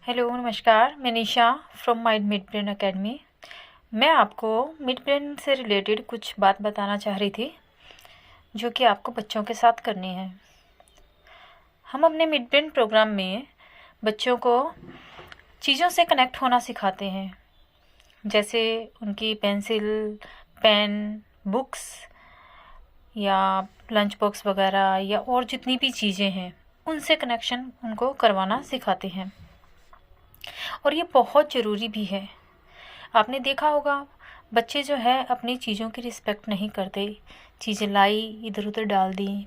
Hello नमस्कार, मैं Nisha from mind mid brain academy. मैं आपको मिड ब्रेन से रिलेटेड कुछ बात बताना चाह रही थी जो कि आपको बच्चों के साथ करनी है। हम अपने मिड ब्रेन प्रोग्राम में बच्चों को चीज़ों से कनेक्ट होना सिखाते हैं, जैसे उनकी पेंसिल, पेन, बुक्स या लंच बॉक्स वगैरह या और जितनी भी चीज़ें हैं उनसे कनेक्शन उनको करवाना सिखाते हैं। और ये बहुत ज़रूरी भी है। आपने देखा होगा बच्चे जो है अपनी चीज़ों की रिस्पेक्ट नहीं करते। चीज़ें लाई इधर उधर डाल दी,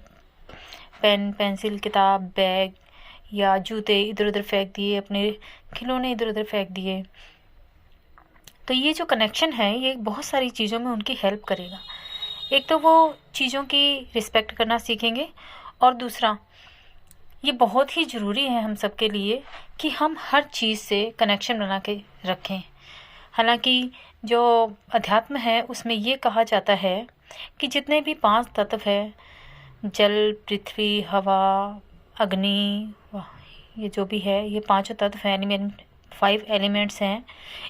पेन, पेंसिल, किताब, बैग या जूते इधर उधर फेंक दिए, अपने खिलौने इधर उधर फेंक दिए। तो ये जो कनेक्शन है ये बहुत सारी चीज़ों में उनकी हेल्प करेगा। एक तो वो चीज़ों की रिस्पेक्ट करना सीखेंगे, और दूसरा ये बहुत ही ज़रूरी है हम सब के लिए कि हम हर चीज़ से कनेक्शन बना के रखें। हालांकि जो अध्यात्म है उसमें ये कहा जाता है कि जितने भी 5 तत्व हैं, जल, पृथ्वी, हवा, अग्नि, ये जो भी है, ये 5 तत्व हैं, एलिमेंट 5 एलिमेंट्स हैं।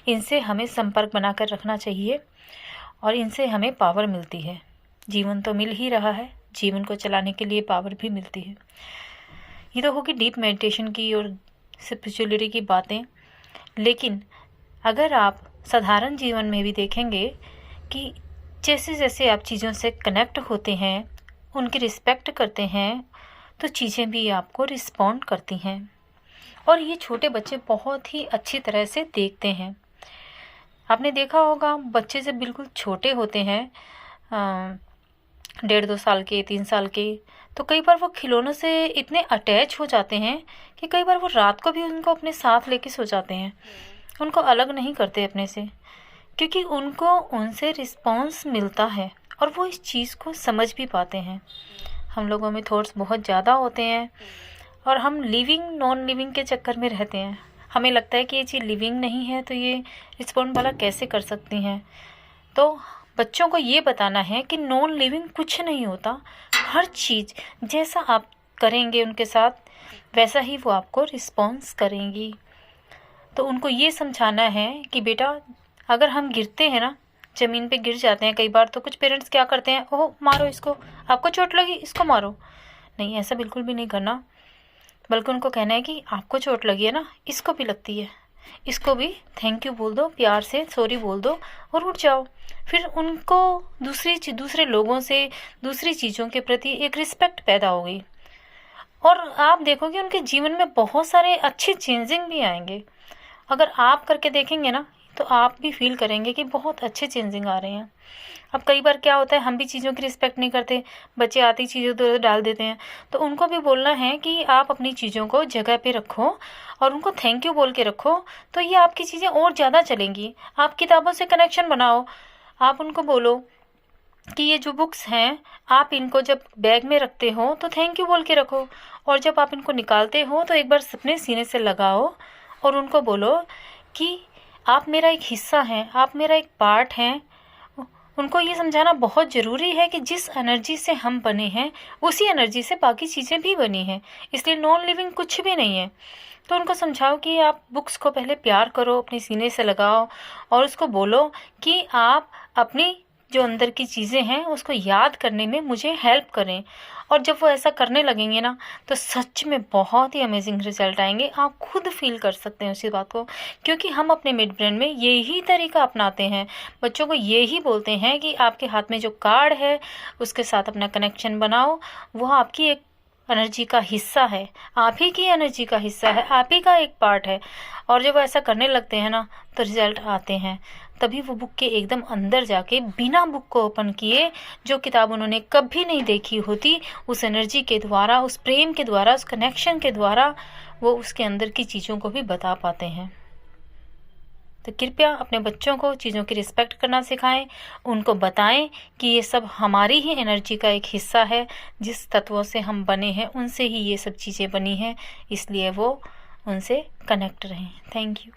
इनसे हमें संपर्क बनाकर रखना चाहिए और इनसे हमें पावर मिलती है। जीवन तो मिल ही रहा है, जीवन को चलाने के लिए पावर भी मिलती है। ये तो होगी डीप मेडिटेशन की और स्पिरिचुअलिटी की बातें, लेकिन अगर आप साधारण जीवन में भी देखेंगे कि जैसे जैसे आप चीज़ों से कनेक्ट होते हैं, उनकी रिस्पेक्ट करते हैं, तो चीज़ें भी आपको रिस्पॉन्ड करती हैं। और ये छोटे बच्चे बहुत ही अच्छी तरह से देखते हैं। आपने देखा होगा बच्चे जब बिल्कुल छोटे होते हैं, 1.5-2 साल के, 3 साल के, तो कई बार वो खिलौनों से इतने अटैच हो जाते हैं कि कई बार वो रात को भी उनको अपने साथ लेके सो जाते हैं। उनको अलग नहीं करते अपने से, क्योंकि उनको उनसे रिस्पॉन्स मिलता है और वो इस चीज़ को समझ भी पाते हैं। हम लोगों में थॉट्स बहुत ज़्यादा होते हैं और हम लिविंग नॉन लिविंग के चक्कर में रहते हैं। हमें लगता है कि ये चीज़ लिविंग नहीं है तो ये रिस्पॉन्ड वाला कैसे कर सकती हैं। तो बच्चों को ये बताना है कि नॉन लिविंग कुछ नहीं होता। हर चीज़ जैसा आप करेंगे उनके साथ वैसा ही वो आपको रिस्पॉन्स करेंगी। तो उनको ये समझाना है कि बेटा, अगर हम गिरते हैं ना, ज़मीन पे गिर जाते हैं कई बार, तो कुछ पेरेंट्स क्या करते हैं, ओह मारो इसको, आपको चोट लगी इसको मारो। नहीं, ऐसा बिल्कुल भी नहीं करना, बल्कि उनको कहना है कि आपको चोट लगी है ना, इसको भी लगती है, इसको भी थैंक यू बोल दो, प्यार से सॉरी बोल दो और उठ जाओ। फिर उनको दूसरे लोगों से, दूसरी चीज़ों के प्रति एक रिस्पेक्ट पैदा हो गई और आप देखोगे उनके जीवन में बहुत सारे अच्छे चेंजिंग भी आएंगे। अगर आप करके देखेंगे ना तो आप भी फील करेंगे कि बहुत अच्छे चेंजिंग आ रहे हैं। अब कई बार क्या होता है, हम भी चीज़ों की रिस्पेक्ट नहीं करते, बच्चे आती चीज़ों उधर डाल देते हैं। तो उनको भी बोलना है कि आप अपनी चीज़ों को जगह पे रखो और उनको थैंक यू बोल के रखो, तो ये आपकी चीज़ें और ज़्यादा चलेंगी। आप किताबों से कनेक्शन बनाओ, आप उनको बोलो कि ये जो बुक्स हैं आप इनको जब बैग में रखते हो तो थैंक यू बोल के रखो, और जब आप इनको निकालते हो तो एक बार अपने सीने से लगाओ और उनको बोलो कि आप मेरा एक हिस्सा हैं, आप मेरा एक पार्ट हैं। उनको ये समझाना बहुत ज़रूरी है कि जिस एनर्जी से हम बने हैं उसी एनर्जी से बाकी चीज़ें भी बनी हैं, इसलिए नॉन लिविंग कुछ भी नहीं है। तो उनको समझाओ कि आप बुक्स को पहले प्यार करो, अपने सीने से लगाओ और उसको बोलो कि आप अपनी जो अंदर की चीज़ें हैं उसको याद करने में मुझे हेल्प करें। और जब वो ऐसा करने लगेंगे ना तो सच में बहुत ही अमेजिंग रिजल्ट आएंगे। आप खुद फील कर सकते हैं उसी बात को, क्योंकि हम अपने मिड ब्रेन में यही तरीका अपनाते हैं। बच्चों को यही बोलते हैं कि आपके हाथ में जो कार्ड है उसके साथ अपना कनेक्शन बनाओ, वो आपकी एक एनर्जी का हिस्सा है, आप ही की एनर्जी का हिस्सा है, आप ही का एक पार्ट है। और जब ऐसा करने लगते हैं ना तो रिजल्ट आते हैं। तभी वो बुक के एकदम अंदर जाके बिना बुक को ओपन किए, जो किताब उन्होंने कभी नहीं देखी होती, उस एनर्जी के द्वारा, उस प्रेम के द्वारा, उस कनेक्शन के द्वारा वो उसके अंदर की चीज़ों को भी बता पाते हैं। तो कृपया अपने बच्चों को चीज़ों की रिस्पेक्ट करना सिखाएं, उनको बताएं कि ये सब हमारी ही एनर्जी का एक हिस्सा है। जिस तत्वों से हम बने हैं उनसे ही ये सब चीज़ें बनी हैं, इसलिए वो उनसे कनेक्ट रहें। Thank you.